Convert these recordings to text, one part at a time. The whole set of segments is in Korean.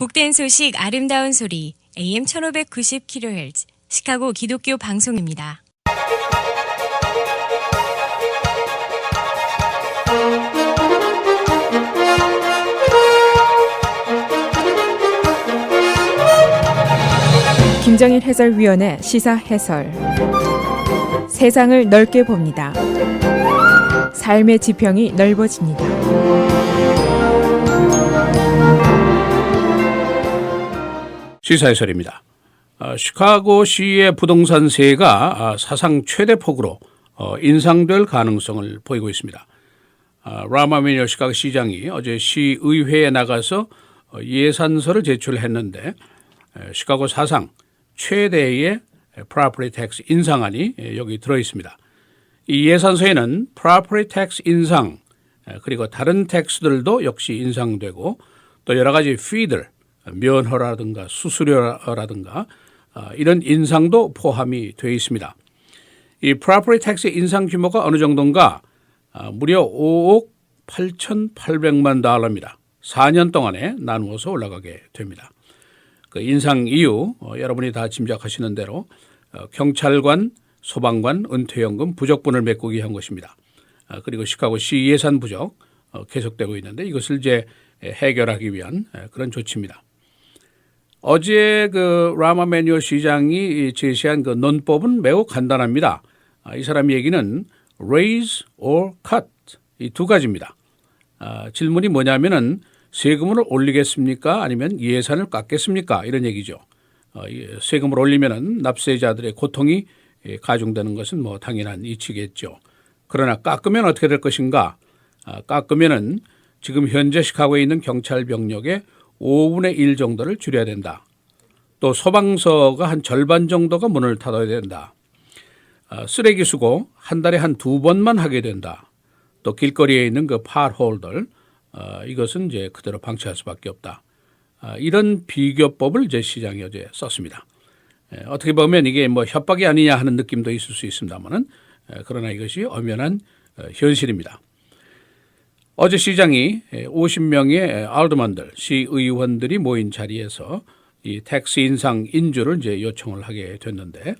복된 소식 아름다운 소리 AM 1590kHz 시카고 기독교 방송입니다. 김정일 해설위원의 시사 해설. 세상을 넓게 봅니다. 삶의 지평이 넓어집니다. 시사해설입니다. 시카고시의 부동산세가 사상 최대 폭으로 인상될 가능성을 보이고 있습니다. 라마 에마뉴엘 시카고 시장이 어제 시의회에 나가서 예산서를 제출했는데 시카고 사상 최대의 property tax 인상안이 여기 들어있습니다. 이 예산서에는 property tax 인상 그리고 다른 텍스들도 역시 인상되고 또 여러 가지 fee들 면허라든가 수수료라든가 이런 인상도 포함이 되어 있습니다. 이 property tax 인상 규모가 어느 정도인가 무려 5억 8,800만 달러입니다. 4년 동안에 나누어서 올라가게 됩니다. 그 인상 이유 여러분이 다 짐작하시는 대로 경찰관, 소방관, 은퇴연금 부족분을 메꾸기 위한 것입니다. 그리고 시카고시 예산 부족 계속되고 있는데 이것을 이제 해결하기 위한 그런 조치입니다. 어제 그 라마 에마뉴엘 시장이 제시한 그 논법은 매우 간단합니다. 이 사람 얘기는 raise or cut 이 두 가지입니다. 질문이 뭐냐면은 세금을 올리겠습니까? 아니면 예산을 깎겠습니까? 이런 얘기죠. 세금을 올리면은 납세자들의 고통이 가중되는 것은 뭐 당연한 이치겠죠. 그러나 깎으면 어떻게 될 것인가? 깎으면은 지금 현재 시카고에 있는 경찰 병력의 5분의 1 정도를 줄여야 된다. 또 소방서가 한 절반 정도가 문을 닫아야 된다. 쓰레기 수거 한 달에 한 2번만 하게 된다. 또 길거리에 있는 그 팟홀들 이것은 이제 그대로 방치할 수밖에 없다. 이런 비교법을 이제 시장이 어제 썼습니다. 어떻게 보면 이게 뭐 협박이 아니냐 하는 느낌도 있을 수 있습니다만은 그러나 이것이 엄연한 현실입니다. 어제 시장이 50명의 알더만들, 시의원들이 모인 자리에서 이 텍스 인상 인주를 이제 요청을 하게 됐는데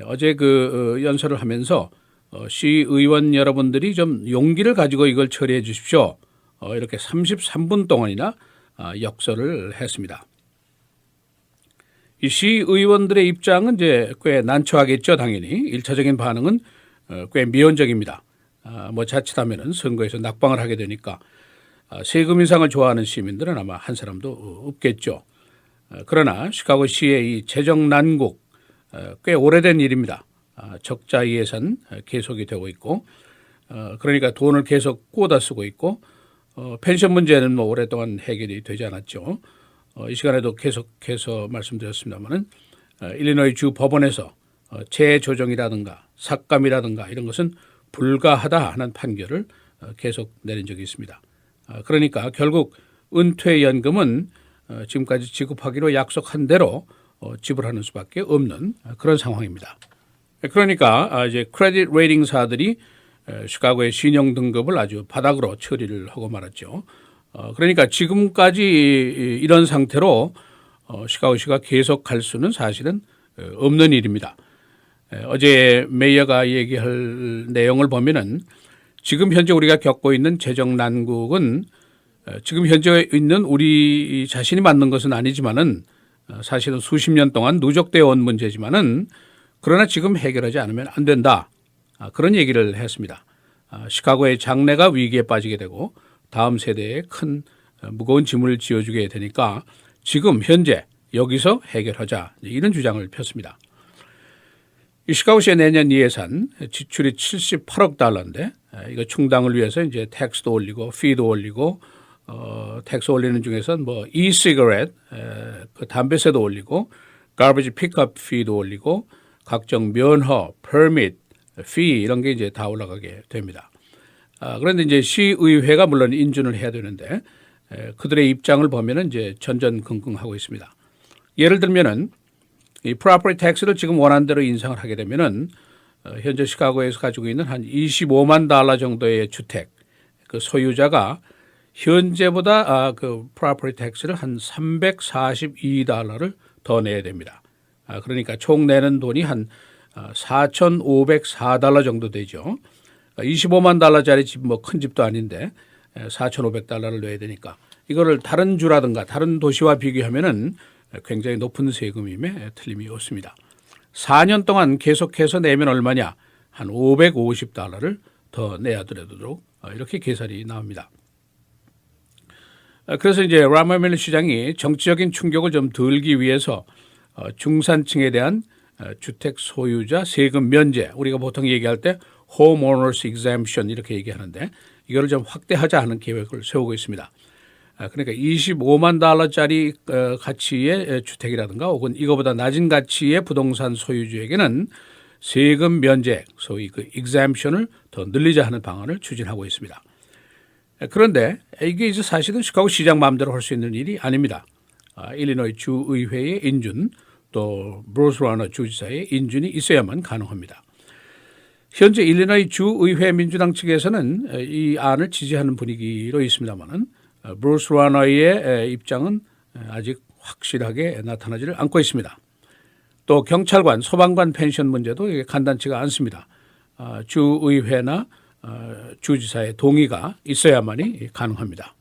어제 그 연설을 하면서 시의원 여러분들이 좀 용기를 가지고 이걸 처리해 주십시오. 이렇게 33분 동안이나 역설을 했습니다. 이 시의원들의 입장은 이제 꽤 난처하겠죠, 당연히. 1차적인 반응은 꽤 미온적입니다. 뭐 자칫하면은 선거에서 낙방을 하게 되니까 세금 인상을 좋아하는 시민들은 아마 한 사람도 없겠죠. 그러나 시카고시의 이 재정 난국 꽤 오래된 일입니다. 적자 예산 계속이 되고 있고 그러니까 돈을 계속 꽂아 쓰고 있고 펜션 문제는 뭐 오랫동안 해결이 되지 않았죠. 이 시간에도 계속해서 말씀드렸습니다마는 일리노이 주 법원에서 재조정이라든가 삭감이라든가 이런 것은 불가하다 하는 판결을 계속 내린 적이 있습니다. 그러니까 결국 은퇴연금은 지금까지 지급하기로 약속한 대로 지불하는 수밖에 없는 그런 상황입니다. 그러니까 이제 크레딧 레이팅사들이 시카고의 신용 등급을 아주 바닥으로 처리를 하고 말았죠. 그러니까 지금까지 이런 상태로 시카고시가 계속 갈 수는 사실은 없는 일입니다. 어제 메이어가 얘기할 내용을 보면은 지금 현재 우리가 겪고 있는 재정 난국은 지금 현재 있는 우리 자신이 만든 것은 아니지만은 사실은 수십 년 동안 누적되어 온 문제지만은 그러나 지금 해결하지 않으면 안 된다. 그런 얘기를 했습니다. 시카고의 장래가 위기에 빠지게 되고 다음 세대에 큰 무거운 짐을 지어주게 되니까 지금 현재 여기서 해결하자 이런 주장을 폈습니다. 이 시카고시의 내년 예산 지출이 78억 달러인데 이거 충당을 위해서 이제 텍스도 올리고 피도 올리고 텍스 올리는 중에서는 뭐 e-cigarette 그 담배세도 올리고 garbage pickup fee도 올리고 각종 면허, permit, fee 이런 게 이제 다 올라가게 됩니다. 그런데 이제 시의회가 물론 인준을 해야 되는데 그들의 입장을 보면은 이제 전전긍긍하고 있습니다. 예를 들면은 이 property tax를 지금 원하는 대로 인상을 하게 되면은 현재 시카고에서 가지고 있는 한 25만 달러 정도의 주택 그 소유자가 현재보다 그 property tax를 한 $342를 더 내야 됩니다. 그러니까 총 내는 돈이 한 $4,504 정도 되죠. $25만 달러짜리 집 뭐 큰 집도 아닌데 $4,500를 내야 되니까 이거를 다른 주라든가 다른 도시와 비교하면은 굉장히 높은 세금임에 틀림이 없습니다. 4년 동안 계속해서 내면 얼마냐? 한 $550를 더 내야 되도록 이렇게 계산이 나옵니다. 그래서 이제 라마멜리 시장이 정치적인 충격을 좀 덜기 위해서 중산층에 대한 주택 소유자 세금 면제, 우리가 보통 얘기할 때 homeowners exemption 이렇게 얘기하는데 이거를 좀 확대하자 하는 계획을 세우고 있습니다. 그러니까 $25만 달러짜리 가치의 주택이라든가 혹은 이거보다 낮은 가치의 부동산 소유주에게는 세금 면제, 소위 그 exemption을 더 늘리자 하는 방안을 추진하고 있습니다. 그런데 이게 이제 사실은 시카고 시장 마음대로 할 수 있는 일이 아닙니다. 일리노이 주의회의 인준 또 브루스 라너 주지사의 인준이 있어야만 가능합니다. 현재 일리노이 주의회 민주당 측에서는 이 안을 지지하는 분위기로 있습니다만은 브루스 라너의 입장은 아직 확실하게 나타나지를 않고 있습니다. 또 경찰관, 소방관 펜션 문제도 이게 간단치가 않습니다. 주의회나 주지사의 동의가 있어야만이 가능합니다.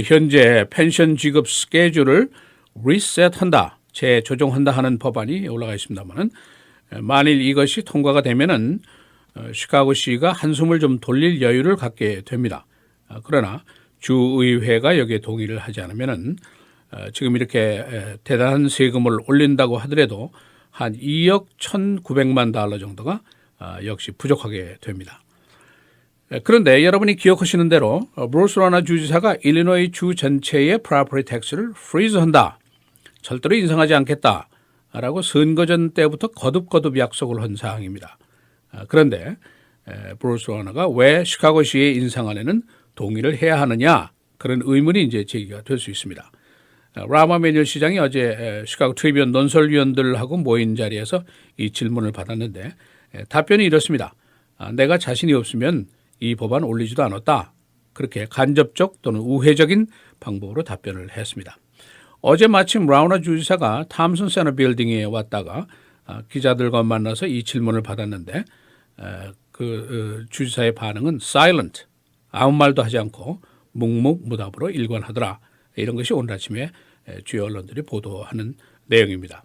현재 펜션 지급 스케줄을 리셋한다, 재조정한다 하는 법안이 올라가 있습니다만은 만일 이것이 통과가 되면은 시카고시가 한숨을 좀 돌릴 여유를 갖게 됩니다. 그러나 주의회가 여기에 동의를 하지 않으면은 지금 이렇게 대단한 세금을 올린다고 하더라도 한 2억 1,900만 달러 정도가 역시 부족하게 됩니다. 그런데 여러분이 기억하시는 대로 브루스 라너 주지사가 일리노이 주 전체의 프로퍼티 텍스를 프리즈한다, 절대로 인상하지 않겠다라고 선거전 때부터 거듭거듭 약속을 한 사항입니다. 그런데 브루스 라너가 왜 시카고시의 인상안에는 동의를 해야 하느냐, 그런 의문이 이제 제기가 될 수 있습니다. 라마 매뉴얼 시장이 어제 시카고 트리뷴 논설위원들하고 모인 자리에서 이 질문을 받았는데 답변이 이렇습니다. 내가 자신이 없으면 이 법안 올리지도 않았다. 그렇게 간접적 또는 우회적인 방법으로 답변을 했습니다. 어제 마침 라우너 주지사가 탐슨 세너 빌딩에 왔다가 기자들과 만나서 이 질문을 받았는데 그 주지사의 반응은 silent, 아무 말도 하지 않고 묵묵무답으로 일관하더라. 이런 것이 오늘 아침에 주요 언론들이 보도하는 내용입니다.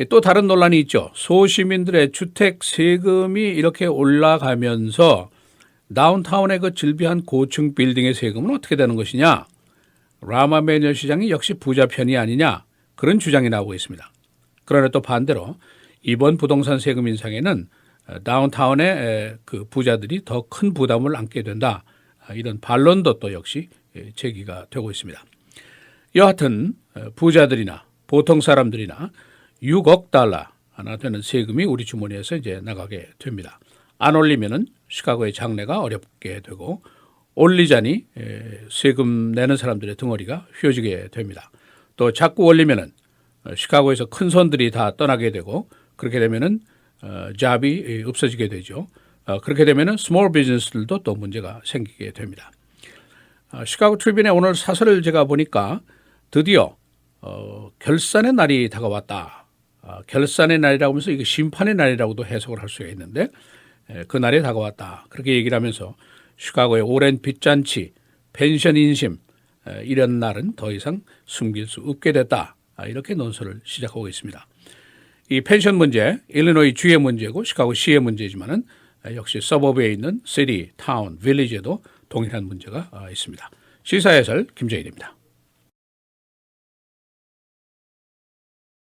또 다른 논란이 있죠. 소시민들의 주택 세금이 이렇게 올라가면서 다운타운의 그 질비한 고층 빌딩의 세금은 어떻게 되는 것이냐. 라마 매뉴얼 시장이 역시 부자 편이 아니냐, 그런 주장이 나오고 있습니다. 그러나 또 반대로 이번 부동산 세금 인상에는 다운타운의 그 부자들이 더 큰 부담을 안게 된다, 이런 반론도 또 역시 제기가 되고 있습니다. 여하튼 부자들이나 보통 사람들이나 6억 달러 하나 되는 세금이 우리 주머니에서 이제 나가게 됩니다. 안 올리면은 시카고의 장래가 어렵게 되고 올리자니 세금 내는 사람들의 덩어리가 휘어지게 됩니다. 또 자꾸 올리면은 시카고에서 큰 손들이 다 떠나게 되고 그렇게 되면은 잡이 없어지게 되죠. 그렇게 되면은 스몰 비즈니스들도 또 문제가 생기게 됩니다. 시카고 트리뷴의 오늘 사설을 제가 보니까 드디어 결산의 날이 다가왔다. 결산의 날이라고 하면서 이게 심판의 날이라고도 해석을 할 수가 있는데 그 날이 다가왔다, 그렇게 얘기를 하면서 시카고의 오랜 빚잔치, 펜션 인심, 이런 날은 더 이상 숨길 수 없게 됐다, 이렇게 논설을 시작하고 있습니다. 이 펜션 문제, 일리노이 주의 문제고 시카고 시의 문제지만은 역시 서버브에 있는 시티, 타운, 빌리지에도 동일한 문제가 있습니다. 시사해설 김정일입니다.